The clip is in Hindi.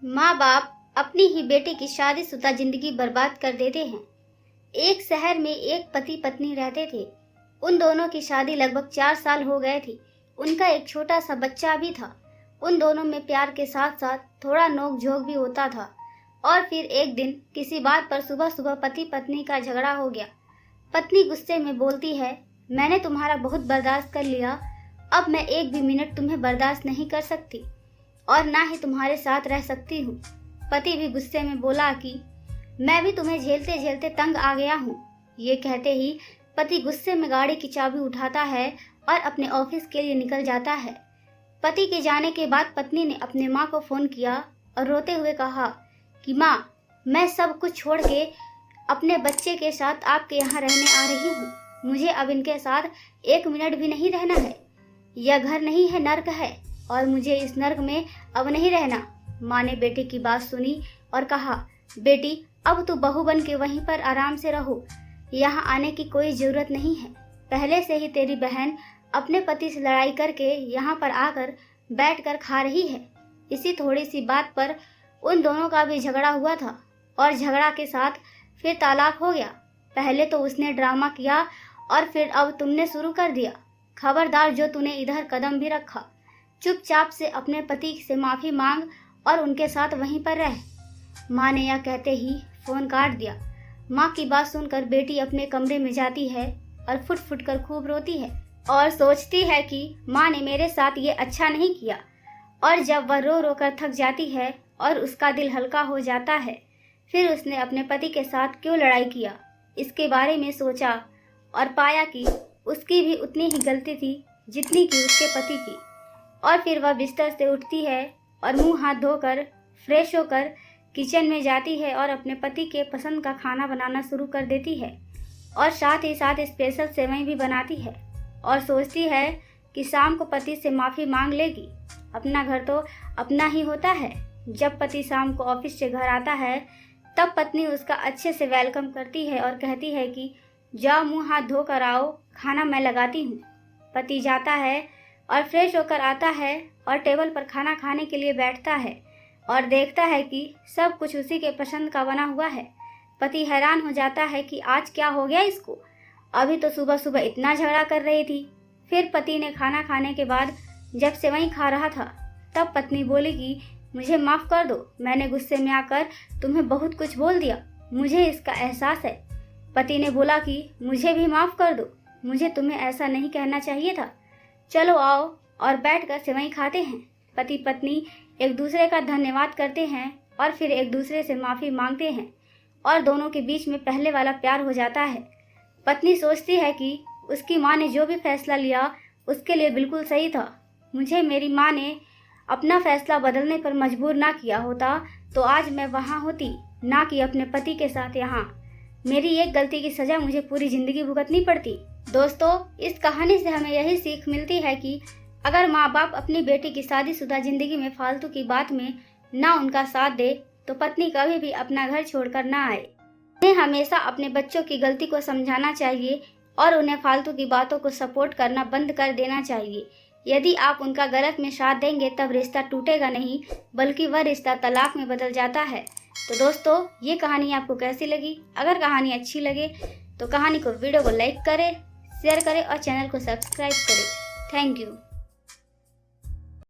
माँ बाप अपनी ही बेटी की शादीशुदा जिंदगी बर्बाद कर देते हैं। एक शहर में एक पति पत्नी रहते थे। उन दोनों की शादी लगभग 4 साल हो गए थी। उनका एक छोटा सा बच्चा भी था। उन दोनों में प्यार के साथ साथ थोड़ा नोक झोंक भी होता था। और फिर एक दिन किसी बात पर सुबह सुबह पति पत्नी का झगड़ा हो गया। पत्नी गुस्से में बोलती है, मैंने तुम्हारा बहुत बर्दाश्त कर लिया, अब मैं एक भी मिनट तुम्हें बर्दाश्त नहीं कर सकती और ना ही तुम्हारे साथ रह सकती हूँ। पति भी गुस्से में बोला कि मैं भी तुम्हें झेलते झेलते तंग आ गया हूँ। ये कहते ही पति गुस्से में गाड़ी की चाबी उठाता है और अपने ऑफिस के लिए निकल जाता है। पति के जाने के बाद पत्नी ने अपने माँ को फोन किया और रोते हुए कहा कि माँ, मैं सब कुछ छोड़ के अपने बच्चे के साथ आपके यहाँ रहने आ रही हूँ। मुझे अब इनके साथ एक मिनट भी नहीं रहना है। यह घर नहीं है, नर्क है और मुझे इस नर्क में अब नहीं रहना। माँ ने बेटी की बात सुनी और कहा, बेटी अब तू बहू बन के वहीं पर आराम से रहो, यहाँ आने की कोई जरूरत नहीं है। पहले से ही तेरी बहन अपने पति से लड़ाई करके यहाँ पर आकर बैठ कर खा रही है। इसी थोड़ी सी बात पर उन दोनों का भी झगड़ा हुआ था और झगड़ा के साथ फिर तलाक हो गया। पहले तो उसने ड्रामा किया और फिर अब तुमने शुरू कर दिया। खबरदार जो तूने इधर कदम भी रखा, चुपचाप से अपने पति से माफी मांग और उनके साथ वहीं पर रह। माँ ने यह कहते ही फोन काट दिया। माँ की बात सुनकर बेटी अपने कमरे में जाती है और फुट फुट कर खूब रोती है और सोचती है कि माँ ने मेरे साथ ये अच्छा नहीं किया। और जब वह रो रो कर थक जाती है और उसका दिल हल्का हो जाता है, फिर उसने अपने पति के साथ क्यों लड़ाई किया इसके बारे में सोचा और पाया कि उसकी भी उतनी ही गलती थी जितनी कि उसके पति की। और फिर वह बिस्तर से उठती है और मुंह हाथ धोकर फ्रेश होकर किचन में जाती है और अपने पति के पसंद का खाना बनाना शुरू कर देती है और साथ ही साथ स्पेशल सेवई भी बनाती है और सोचती है कि शाम को पति से माफ़ी मांग लेगी। अपना घर तो अपना ही होता है। जब पति शाम को ऑफिस से घर आता है तब पत्नी उसका अच्छे से वेलकम करती है और कहती है कि जाओ मुंह हाथ धोकर आओ, खाना मैं लगाती हूँ। पति जाता है और फ्रेश होकर आता है और टेबल पर खाना खाने के लिए बैठता है और देखता है कि सब कुछ उसी के पसंद का बना हुआ है। पति हैरान हो जाता है कि आज क्या हो गया इसको, अभी तो सुबह सुबह इतना झगड़ा कर रही थी। फिर पति ने खाना खाने के बाद जब सेवई खा रहा था तब पत्नी बोली कि मुझे माफ़ कर दो, मैंने गुस्से में आकर तुम्हें बहुत कुछ बोल दिया, मुझे इसका एहसास है। पति ने बोला कि मुझे भी माफ़ कर दो, मुझे तुम्हें ऐसा नहीं कहना चाहिए था। चलो आओ और बैठकर सेवई खाते हैं। पति पत्नी एक दूसरे का धन्यवाद करते हैं और फिर एक दूसरे से माफ़ी मांगते हैं और दोनों के बीच में पहले वाला प्यार हो जाता है। पत्नी सोचती है कि उसकी माँ ने जो भी फैसला लिया उसके लिए बिल्कुल सही था। मुझे मेरी माँ ने अपना फैसला बदलने पर मजबूर ना किया होता तो आज मैं वहाँ होती, ना कि अपने पति के साथ यहाँ। मेरी एक गलती की सज़ा मुझे पूरी ज़िंदगी भुगतनी पड़ती। दोस्तों, इस कहानी से हमें यही सीख मिलती है कि अगर माँ बाप अपनी बेटी की शादीशुदा जिंदगी में फालतू की बात में ना उनका साथ दे तो पत्नी कभी भी अपना घर छोड़कर ना आए। उन्हें हमेशा अपने बच्चों की गलती को समझाना चाहिए और उन्हें फालतू की बातों को सपोर्ट करना बंद कर देना चाहिए। यदि आप उनका गलत में साथ देंगे तब रिश्ता टूटेगा नहीं बल्कि वह रिश्ता तलाक में बदल जाता है। तो दोस्तों, ये कहानी आपको कैसी लगी? अगर कहानी अच्छी लगे तो वीडियो को लाइक करें, शेयर करें और चैनल को सब्सक्राइब करें। Thank you.